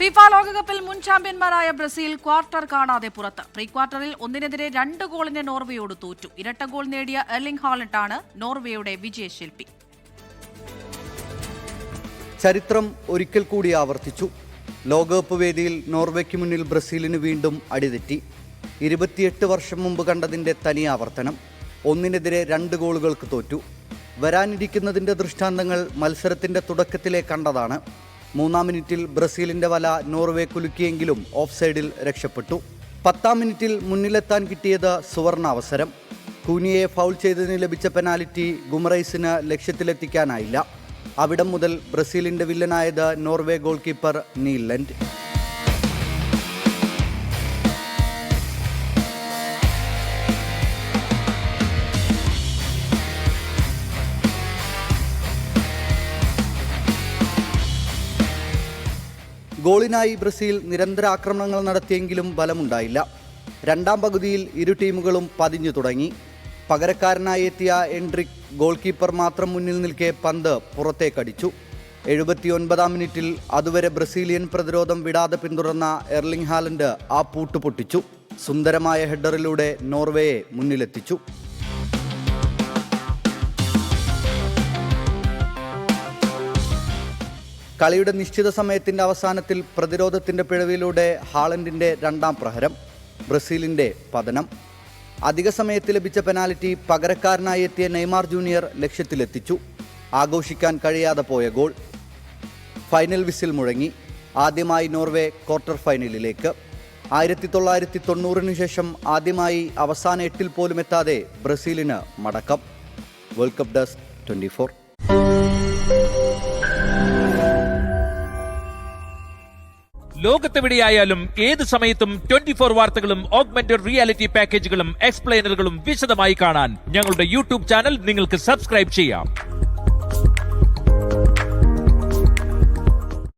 FIFA ലോകകപ്പിൽ മുൻ ചാമ്പ്യന്മാരായ ബ്രസീൽ ക്വാർട്ടർ കാണാതെ പുറത്ത്. പ്രീ ക്വാർട്ടറിൽ 1-2 ഗോളിന് നോർവേയോട് തോറ്റു. ഇരട്ട ഗോൾ നേടിയ എർലിംഗ് ഹാലണ്ടാണ് നോർവേയുടെ വിജയശില്പി. ചരിത്രം ഒരിക്കൽ കൂടി ആവർത്തിച്ചു. ലോകകപ്പ് വേദിയിൽ നോർവേക്ക് മുന്നിൽ ബ്രസീലിന് വീണ്ടും അടിതെറ്റി. 28 വർഷം മുമ്പ് കണ്ടതിൻ്റെ തനി ആവർത്തനം. 1-2 ഗോളുകൾക്ക് തോറ്റു. വരാനിരിക്കുന്നതിൻ്റെ ദൃഷ്ടാന്തങ്ങൾ മത്സരത്തിൻ്റെ തുടക്കത്തിലെ കണ്ടതാണ്. 3-ാം മിനിറ്റിൽ ബ്രസീലിൻ്റെ വല നോർവേ കുലുക്കിയെങ്കിലും ഓഫ് സൈഡിൽ രക്ഷപ്പെട്ടു. 10-ാം മിനിറ്റിൽ മുന്നിലെത്താൻ കിട്ടിയത് സുവർണാവസരം. കൂനിയെ ഫൗൾ ചെയ്തതിന് ലഭിച്ച പെനാൽറ്റി ഗുമറൈസിന് ലക്ഷ്യത്തിലെത്തിക്കാനായില്ല. അവിടം മുതൽ ബ്രസീലിൻ്റെ വില്ലനായത് നോർവേ ഗോൾ കീപ്പർ നീലൻഡ്. ഗോളിനായി ബ്രസീൽ നിരന്തര ആക്രമണങ്ങൾ നടത്തിയെങ്കിലും ഫലമുണ്ടായില്ല. 2-ാം പകുതിയിൽ ഇരു ടീമുകളും പതിഞ്ഞു തുടങ്ങി. പകരക്കാരനായി എത്തിയ എൻട്രിക് ഗോൾ കീപ്പർ മാത്രം മുന്നിൽ നിൽക്കെ പന്ത് പുറത്തേക്കടിച്ചു. 79-ാം മിനിറ്റിൽ അതുവരെ ബ്രസീലിയൻ പ്രതിരോധം വിടാതെ പിന്തുടർന്ന എർലിംഗ് ഹാലണ്ട് ആ പൂട്ട് പൊട്ടിച്ചു. സുന്ദരമായ ഹെഡറിലൂടെ നോർവേയെ മുന്നിലെത്തിച്ചു. കളിയുടെ നിശ്ചിത സമയത്തിൻ്റെ അവസാനത്തിൽ പ്രതിരോധത്തിൻ്റെ പിഴവിലൂടെ ഹാലണ്ടിൻ്റെ 2-ാം പ്രഹരം, ബ്രസീലിൻ്റെ പതനം. അധിക സമയത്ത് ലഭിച്ച പെനാൽറ്റി പകരക്കാരനായി എത്തിയ നെയ്മാർ ജൂനിയർ ലക്ഷ്യത്തിലെത്തിച്ചു. ആഘോഷിക്കാൻ കഴിയാതെ പോയ ഗോൾ. ഫൈനൽ വിസിൽ മുഴങ്ങി. ആദ്യമായി നോർവേ ക്വാർട്ടർ ഫൈനലിലേക്ക്. 1990 ശേഷം ആദ്യമായി അവസാന 8-ൽ പോലും എത്താതെ ബ്രസീലിന് മടക്കം. World cup desk 24. ലോകത്തെവിടെയായാലും ഏത് സമയത്തും 24 വാർത്തകളും ഓഗ്മെന്റഡ് റിയാലിറ്റി പാക്കേജുകളും എക്സ്പ്ലെയിനറുകളും വിശദമായി കാണാൻ ഞങ്ങളുടെ യൂട്യൂബ് ചാനൽ നിങ്ങൾക്ക് സബ്സ്ക്രൈബ് ചെയ്യാം.